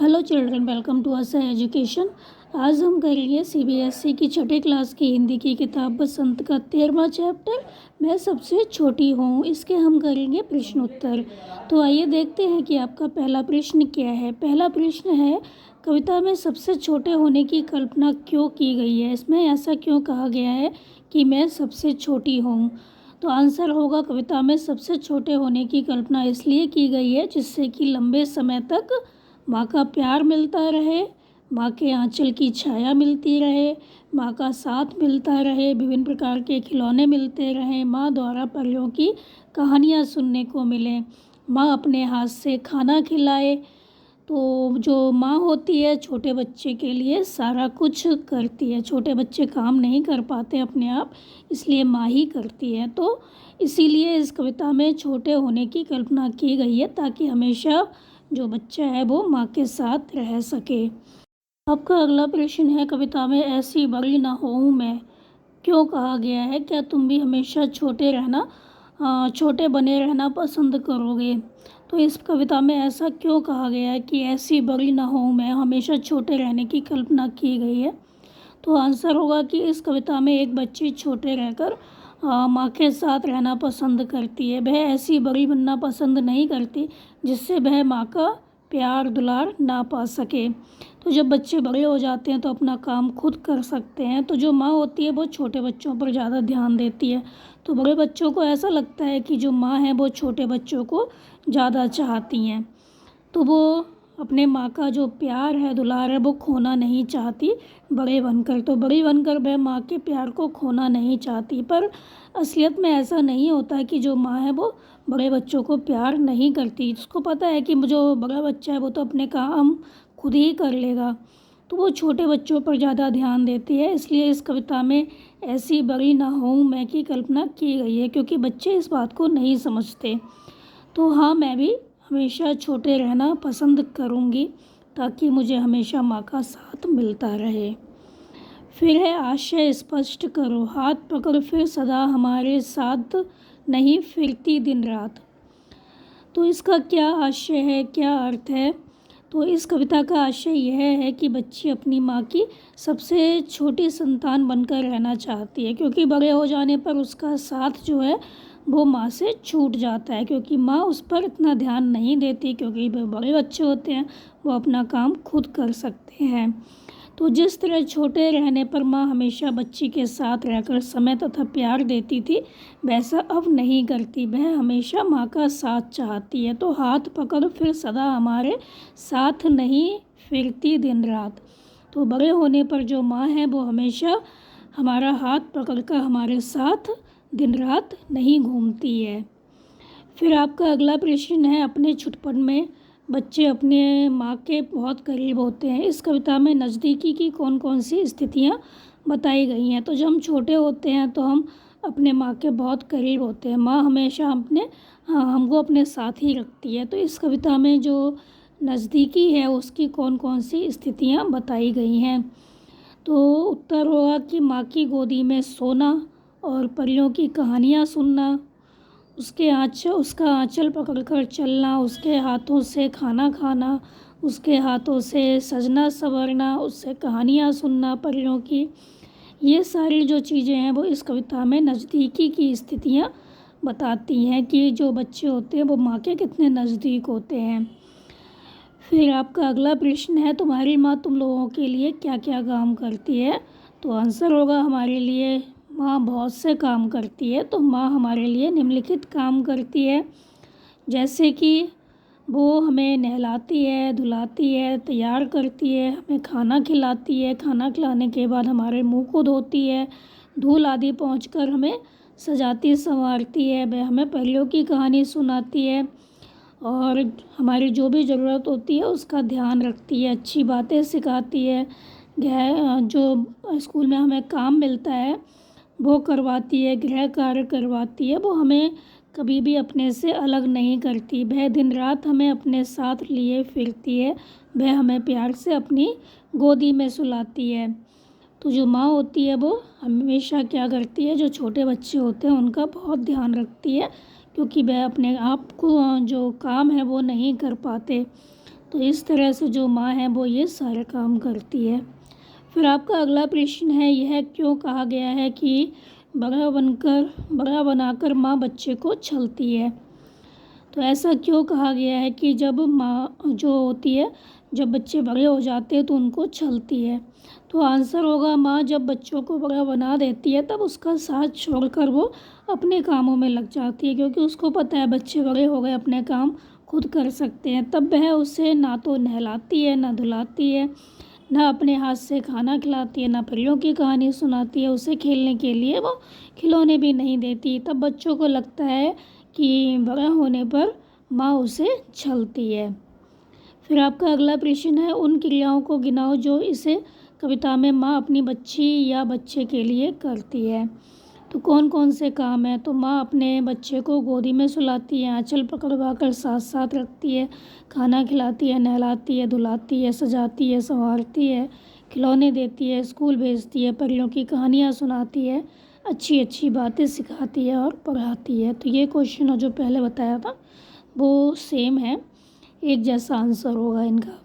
Hello children, welcome to us education. आज हम करेंगे सीबीएसई की छठे क्लास की हिंदी की किताब बसंत का 13वां चैप्टर मैं सबसे छोटी हूँ। इसके हम करेंगे प्रश्न उत्तर। तो आइए देखते हैं कि आपका पहला प्रश्न क्या है। पहला प्रश्न है, कविता में सबसे छोटे होने की कल्पना क्यों की गई है। इसमें ऐसा क्यों कहा गया है कि मैं सबसे छोटी हूँ। तो आंसर होगा, कविता में सबसे छोटे होने की कल्पना इसलिए की गई है जिससे कि लंबे समय तक माँ का प्यार मिलता रहे, माँ के आंचल की छाया मिलती रहे, माँ का साथ मिलता रहे, विभिन्न प्रकार के खिलौने मिलते रहें, माँ द्वारा परियों की कहानियाँ सुनने को मिलें, माँ अपने हाथ से खाना खिलाए। तो जो माँ होती है छोटे बच्चे के लिए सारा कुछ करती है। छोटे बच्चे काम नहीं कर पाते अपने आप, इसलिए माँ ही करती है। तो इसीलिए इस कविता में छोटे होने की कल्पना की गई है ताकि हमेशा जो बच्चा है वो माँ के साथ रह सके। आपका अगला प्रश्न है, कविता में ऐसी बड़ी ना होऊं मैं क्यों कहा गया है। क्या तुम भी हमेशा छोटे बने रहना पसंद करोगे। तो इस कविता में ऐसा क्यों कहा गया है कि ऐसी बड़ी ना होऊं मैं, हमेशा छोटे रहने की कल्पना की गई है। तो आंसर होगा कि इस कविता में एक बच्ची छोटे रहकर माँ के साथ रहना पसंद करती है। वह ऐसी बड़ी बनना पसंद नहीं करती जिससे वह माँ का प्यार दुलार ना पा सके। तो जब बच्चे बड़े हो जाते हैं तो अपना काम खुद कर सकते हैं। तो जो माँ होती है वो छोटे बच्चों पर ज़्यादा ध्यान देती है। तो बड़े बच्चों को ऐसा लगता है कि जो माँ है वो छोटे बच्चों को ज़्यादा चाहती हैं। तो वो अपने माँ का जो प्यार है दुलार है वो खोना नहीं चाहती बड़े बनकर। तो बड़ी बनकर वह माँ के प्यार को खोना नहीं चाहती। पर असलियत में ऐसा नहीं होता कि जो माँ है वो बड़े बच्चों को प्यार नहीं करती। उसको पता है कि जो बड़ा बच्चा है वो तो अपने काम खुद ही कर लेगा, तो वो छोटे बच्चों पर ज़्यादा ध्यान देती है। इसलिए इस कविता में ऐसी बड़ी ना होऊं मैं की कल्पना की गई है, क्योंकि बच्चे इस बात को नहीं समझते। तो हाँ, मैं भी हमेशा छोटे रहना पसंद करूँगी ताकि मुझे हमेशा माँ का साथ मिलता रहे। फिर है, आशय स्पष्ट करो, हाथ पकड़ फिर सदा हमारे साथ नहीं फिरती दिन रात। तो इसका क्या आशय है, क्या अर्थ है। तो इस कविता का आशय यह है कि बच्ची अपनी माँ की सबसे छोटी संतान बनकर रहना चाहती है, क्योंकि बड़े हो जाने पर उसका साथ जो है वो माँ से छूट जाता है, क्योंकि माँ उस पर इतना ध्यान नहीं देती, क्योंकि वे बड़े बच्चे होते हैं, वो अपना काम खुद कर सकते हैं। तो जिस तरह छोटे रहने पर माँ हमेशा बच्ची के साथ रहकर समय तथा प्यार देती थी, वैसा अब नहीं करती। वह हमेशा माँ का साथ चाहती है। तो हाथ पकड़ फिर सदा हमारे साथ नहीं फिरती दिन रात। तो बड़े होने पर जो माँ है वो हमेशा हमारा हाथ पकड़कर हमारे साथ दिन रात नहीं घूमती है। फिर आपका अगला प्रश्न है, अपने छुटपन में बच्चे अपने माँ के बहुत करीब होते हैं। इस कविता में नज़दीकी की कौन कौन सी स्थितियाँ बताई गई हैं। तो जब हम छोटे होते हैं तो हम अपने माँ के बहुत करीब होते हैं। माँ हमेशा हमको अपने साथ ही रखती है। तो इस कविता में जो नज़दीकी है उसकी कौन कौन सी स्थितियाँ बताई गई हैं। तो उत्तर होगा कि माँ की गोदी में सोना और परियों की कहानियाँ सुनना, उसका आँचल पकड़कर चलना, उसके हाथों से खाना खाना, उसके हाथों से सजना संवरना, उससे कहानियाँ सुनना परियों की। ये सारी जो चीज़ें हैं वो इस कविता में नज़दीकी की स्थितियाँ बताती हैं कि जो बच्चे होते हैं वो माँ के कितने नज़दीक होते हैं। फिर आपका अगला प्रश्न है, तुम्हारी माँ तुम लोगों के लिए क्या क्या काम करती है। तो आंसर होगा, हमारे लिए माँ बहुत से काम करती है। तो माँ हमारे लिए निम्नलिखित काम करती है, जैसे कि वो हमें नहलाती है, धुलाती है, तैयार करती है, हमें खाना खिलाती है, खाना खिलाने के बाद हमारे मुंह को धोती है, धूल आदि पहुँचकर हमें सजाती संवारती है, वह हमें परियों की कहानी सुनाती है और हमारी जो भी ज़रूरत होती है उसका ध्यान रखती है, अच्छी बातें सिखाती है, जो स्कूल में हमें काम मिलता है वो करवाती है, गृह कार्य करवाती है। वो हमें कभी भी अपने से अलग नहीं करती। वह दिन रात हमें अपने साथ लिए फिरती है, वह हमें प्यार से अपनी गोदी में सुलाती है। तो जो माँ होती है वो हमेशा क्या करती है, जो छोटे बच्चे होते हैं उनका बहुत ध्यान रखती है, क्योंकि वह अपने आप को जो काम है वो नहीं कर पाते। तो इस तरह से जो माँ है वो ये सारे काम करती है। फिर आपका अगला प्रश्न है, यह क्यों कहा गया है कि बड़ा बनाकर माँ बच्चे को छलती है। तो ऐसा क्यों कहा गया है कि जब माँ जो होती है, जब बच्चे बड़े हो जाते हैं तो उनको छलती है। तो आंसर होगा, माँ जब बच्चों को बड़ा बना देती है तब उसका साथ छोड़कर वो अपने कामों में लग जाती है, क्योंकि उसको पता है बच्चे बड़े हो गए, अपने काम खुद कर सकते हैं। तब वह उसे ना तो नहलाती है, ना धुलाती है, ना अपने हाथ से खाना खिलाती है, ना परियों की कहानी सुनाती है, उसे खेलने के लिए वो खिलौने भी नहीं देती। तब बच्चों को लगता है कि बड़ा होने पर माँ उसे छलती है। फिर आपका अगला प्रश्न है, उन क्रियाओं को गिनाओ जो इसे कविता में माँ अपनी बच्ची या बच्चे के लिए करती है। तो कौन कौन से काम हैं? तो माँ अपने बच्चे को गोदी में सुलाती है, आंचल पकड़वा कर साथ साथ रखती है, खाना खिलाती है, नहलाती है, धुलाती है, सजाती है, संवारती है, खिलौने देती है, स्कूल भेजती है, परियों की कहानियाँ सुनाती है, अच्छी अच्छी बातें सिखाती है और पढ़ाती है। तो ये क्वेश्चन जो पहले बताया था वो सेम है, एक जैसा आंसर होगा इनका।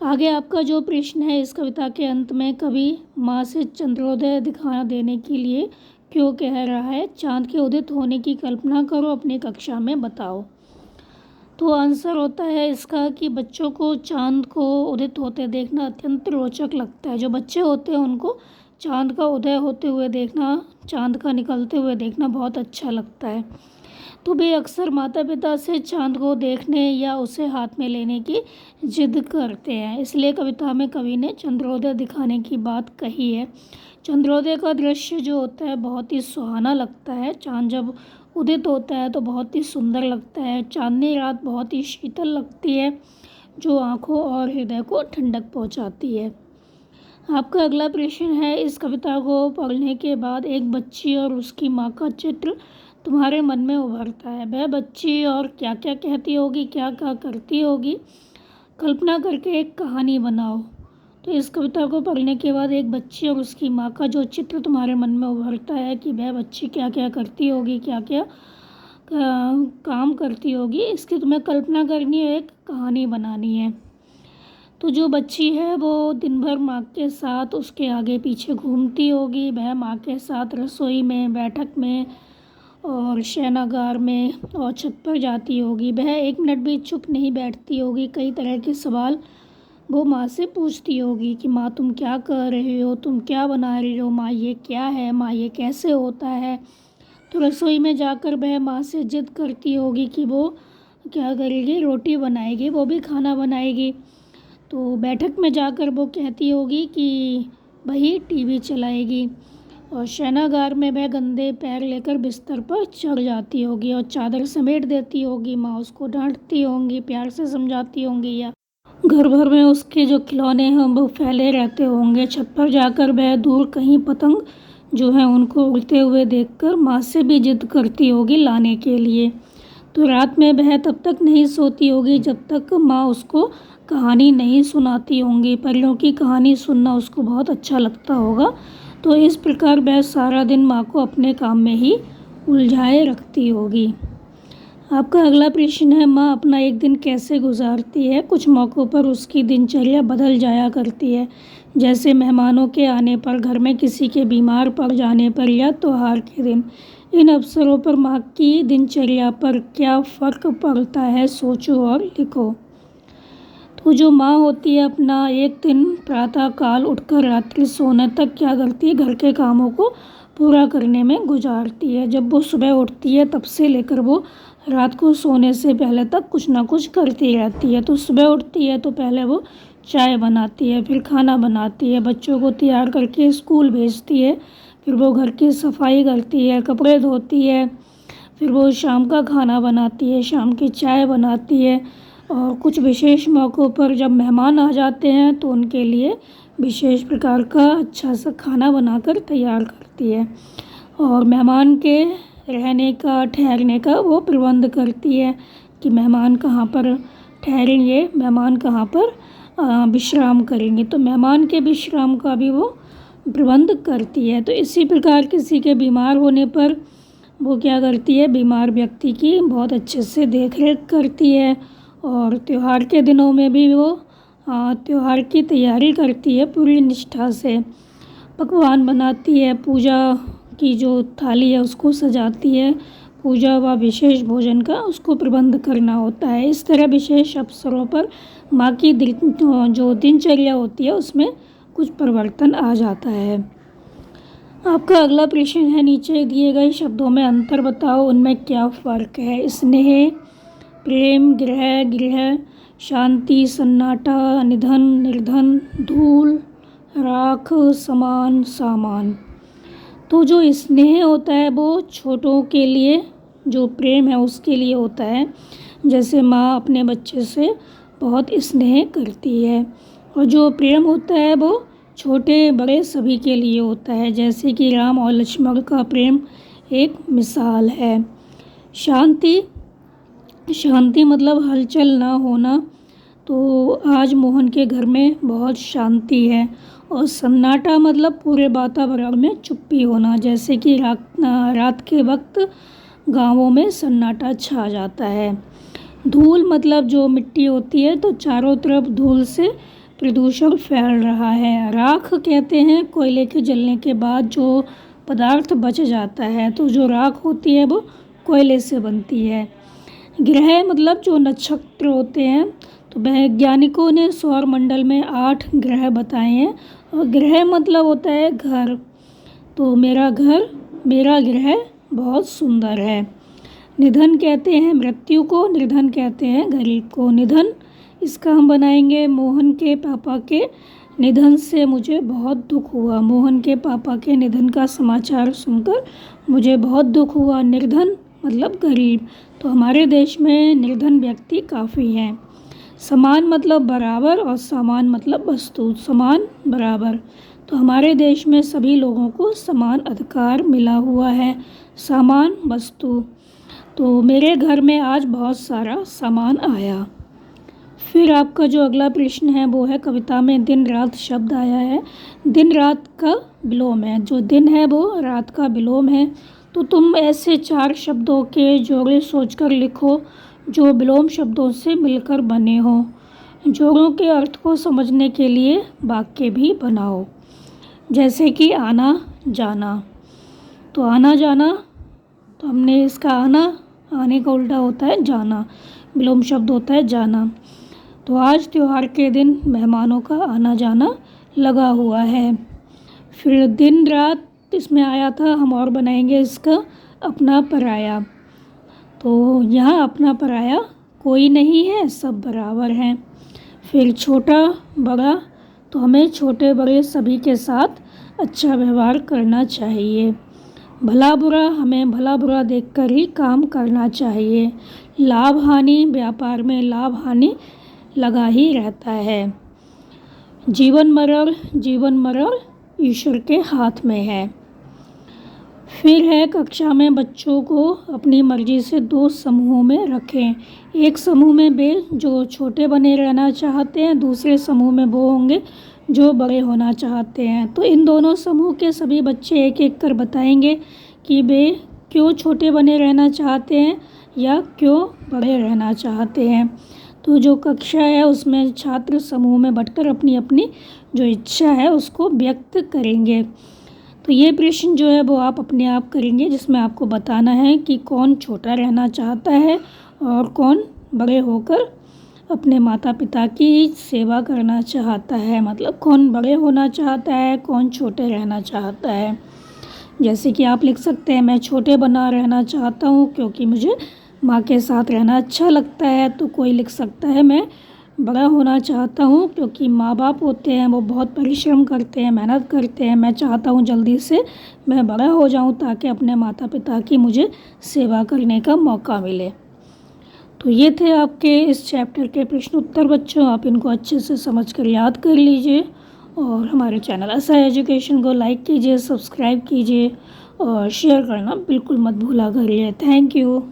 आगे आपका जो प्रश्न है, इस कविता के अंत में कवि माँ से चंद्रोदय दिखा देने के लिए क्यों कह रहा है? चाँद के उदित होने की कल्पना करो, अपनी कक्षा में बताओ। तो आंसर होता है इसका कि बच्चों को चाँद को उदित होते देखना अत्यंत रोचक लगता है। जो बच्चे होते हैं उनको चाँद का उदय होते हुए देखना, चाँद का निकलते हुए देखना बहुत अच्छा लगता है। तो वे अक्सर माता पिता से चाँद को देखने या उसे हाथ में लेने की जिद करते हैं। इसलिए कविता में कवि ने चंद्रोदय दिखाने की बात कही है। चंद्रोदय का दृश्य जो होता है बहुत ही सुहाना लगता है। चाँद जब उदित होता है तो बहुत ही सुंदर लगता है। चाँदनी रात बहुत ही शीतल लगती है, जो आँखों और हृदय को ठंडक पहुँचाती है। आपका अगला प्रश्न है, इस कविता को पढ़ने के बाद एक बच्ची और उसकी माँ का चित्र तुम्हारे मन में उभरता है। वह बच्ची और क्या क्या कहती होगी, क्या क्या करती होगी, कल्पना करके एक कहानी बनाओ। तो इस कविता को पढ़ने के बाद एक बच्ची और उसकी माँ का जो चित्र तुम्हारे मन में उभरता है कि वह बच्ची क्या क्या करती होगी, क्या क्या काम करती होगी, इसकी तुम्हें कल्पना करनी है, एक कहानी बनानी है। तो जो बच्ची है वो दिन भर माँ के साथ उसके आगे पीछे घूमती होगी। वह माँ के साथ रसोई में, बैठक में और शयनागार में और छत पर जाती होगी। वह एक मिनट भी चुप नहीं बैठती होगी। कई तरह के सवाल वो माँ से पूछती होगी कि माँ तुम क्या कर रही हो, तुम क्या बना रही हो, माँ ये क्या है, माँ ये कैसे होता है। तो रसोई में जाकर वह माँ से जिद करती होगी कि वो क्या करेगी, रोटी बनाएगी, वो भी खाना बनाएगी। तो बैठक में जाकर वो कहती होगी कि वही टीवी चलाएगी। और शयनागार में वह गंदे पैर लेकर बिस्तर पर चढ़ जाती होगी और चादर समेट देती होगी। माँ उसको डांटती होंगी, प्यार से समझाती होंगी, या घर भर में उसके जो खिलौने हैं वो फैले रहते होंगे। छत पर जाकर वह दूर कहीं पतंग जो है उनको उड़ते हुए देखकर माँ से भी जिद करती होगी लाने के लिए। तो रात में वह तब तक नहीं सोती होगी जब तक माँ उसको कहानी नहीं सुनाती होंगी। परियों की कहानी सुनना उसको बहुत अच्छा लगता होगा। तो इस प्रकार वह सारा दिन माँ को अपने काम में ही उलझाए रखती होगी। आपका अगला प्रश्न है, माँ अपना एक दिन कैसे गुजारती है? कुछ मौक़ों पर उसकी दिनचर्या बदल जाया करती है, जैसे मेहमानों के आने पर, घर में किसी के बीमार पड़ जाने पर या त्योहार के दिन। इन अवसरों पर माँ की दिनचर्या पर क्या फ़र्क पड़ता है, सोचो और लिखो। तो जो माँ होती है अपना एक दिन प्रातःकाल उठकर रात्रि सोने तक क्या करती है, घर के कामों को पूरा करने में गुजारती है। जब वो सुबह उठती है तब से लेकर वो रात को सोने से पहले तक कुछ ना कुछ करती रहती है। तो सुबह उठती है तो पहले वो चाय बनाती है, फिर खाना बनाती है, बच्चों को तैयार करके स्कूल भेजती है, फिर वो घर की सफाई करती है, कपड़े धोती है, फिर वो शाम का खाना बनाती है, शाम की चाय बनाती है। और कुछ विशेष मौक़ों पर जब मेहमान आ जाते हैं तो उनके लिए विशेष प्रकार का अच्छा सा खाना बनाकर तैयार करती है। और मेहमान के रहने का, ठहरने का वो प्रबंध करती है कि मेहमान कहाँ पर ठहरेंगे, मेहमान कहाँ पर विश्राम करेंगे। तो मेहमान के विश्राम का भी वो प्रबंध करती है। तो इसी प्रकार किसी के बीमार होने पर वो क्या करती है, बीमार व्यक्ति की बहुत अच्छे से देख रेख करती है और त्यौहार के दिनों में भी वो त्यौहार की तैयारी करती है पूरी निष्ठा से, पकवान बनाती है, पूजा की जो थाली है उसको सजाती है, पूजा व विशेष भोजन का उसको प्रबंध करना होता है। इस तरह विशेष अवसरों पर माँ की जो दिनचर्या होती है उसमें कुछ परिवर्तन आ जाता है। आपका अगला प्रश्न है, नीचे दिए गए शब्दों में अंतर बताओ, उनमें क्या फ़र्क है। स्नेह, प्रेम, गृह, शांति, सन्नाटा, निधन, निर्धन, धूल, राख, समान, सामान। तो जो स्नेह होता है वो छोटों के लिए, जो प्रेम है उसके लिए होता है, जैसे माँ अपने बच्चे से बहुत स्नेह करती है। और जो प्रेम होता है वो छोटे बड़े सभी के लिए होता है, जैसे कि राम और लक्ष्मण का प्रेम एक मिसाल है। शांति मतलब हलचल ना होना, तो आज मोहन के घर में बहुत शांति है। और सन्नाटा मतलब पूरे वातावरण में चुप्पी होना, जैसे कि रात के वक्त गांवों में सन्नाटा छा जाता है। धूल मतलब जो मिट्टी होती है, तो चारों तरफ धूल से प्रदूषण फैल रहा है। राख कहते हैं कोयले के जलने के बाद जो पदार्थ बच जाता है, तो जो राख होती है वो कोयले से बनती है। ग्रह मतलब जो नक्षत्र होते हैं, तो वैज्ञानिकों ने सौरमंडल में 8 ग्रह बताए हैं। और ग्रह मतलब होता है घर, तो मेरा ग्रह बहुत सुंदर है। निधन कहते हैं मृत्यु को, निर्धन कहते हैं गरीब को। निधन इसका हम बनाएंगे, मोहन के पापा के निधन से मुझे बहुत दुख हुआ। मोहन के पापा के निधन का समाचार सुनकर मुझे बहुत दुख हुआ। निर्धन मतलब गरीब, तो हमारे देश में निर्धन व्यक्ति काफ़ी हैं। समान मतलब बराबर और सामान मतलब वस्तु, समान बराबर, तो हमारे देश में सभी लोगों को समान अधिकार मिला हुआ है। सामान वस्तु, तो मेरे घर में आज बहुत सारा सामान आया। फिर आपका जो अगला प्रश्न है वो है, कविता में दिन रात शब्द आया है, दिन रात का विलोम है। जो दिन है वो रात का विलोम है। तो तुम ऐसे 4 शब्दों के जोड़े सोचकर लिखो जो विलोम शब्दों से मिलकर बने हों। जोड़ों के अर्थ को समझने के लिए वाक्य भी बनाओ, जैसे कि आना जाना। तो आना जाना, तो हमने इसका आने का उल्टा होता है जाना, विलोम शब्द होता है जाना। तो आज त्योहार के दिन मेहमानों का आना जाना लगा हुआ है। फिर दिन रात इसमें आया था, हम और बनाएंगे इसका अपना पराया। तो यहाँ अपना पराया कोई नहीं है, सब बराबर हैं। फिर छोटा बड़ा, तो हमें छोटे बड़े सभी के साथ अच्छा व्यवहार करना चाहिए। भला बुरा, हमें भला बुरा देखकर ही काम करना चाहिए। लाभ हानि, व्यापार में लाभ हानि लगा ही रहता है। जीवन मरण ईश्वर के हाथ में है। फिर है, कक्षा में बच्चों को अपनी मर्जी से 2 समूहों में रखें। एक समूह में वे जो छोटे बने रहना चाहते हैं, दूसरे समूह में वो होंगे जो बड़े होना चाहते हैं। तो इन दोनों समूह के सभी बच्चे एक एक कर बताएंगे कि वे क्यों छोटे बने रहना चाहते हैं या क्यों बड़े रहना चाहते हैं। तो जो कक्षा है उसमें छात्र समूह में बंटकर अपनी अपनी जो इच्छा है उसको व्यक्त करेंगे। तो ये प्रश्न जो है वो आप अपने आप करेंगे, जिसमें आपको बताना है कि कौन छोटा रहना चाहता है और कौन बड़े होकर अपने माता पिता की सेवा करना चाहता है। मतलब कौन बड़े होना चाहता है, कौन छोटे रहना चाहता है। जैसे कि आप लिख सकते हैं, मैं छोटे बना रहना चाहता हूँ क्योंकि मुझे माँ के साथ रहना अच्छा लगता है। तो कोई लिख सकता है, मैं बड़ा होना चाहता हूँ क्योंकि माँ बाप होते हैं वो बहुत परिश्रम करते हैं, मेहनत करते हैं। मैं चाहता हूँ जल्दी से मैं बड़ा हो जाऊँ ताकि अपने माता पिता की मुझे सेवा करने का मौका मिले। तो ये थे आपके इस चैप्टर के प्रश्न उत्तर बच्चों। आप इनको अच्छे से समझ कर याद कर लीजिए और हमारे चैनल आशा एजुकेशन को लाइक कीजिए, सब्सक्राइब कीजिए और शेयर करना बिल्कुल मत भूला करिए। Thank you.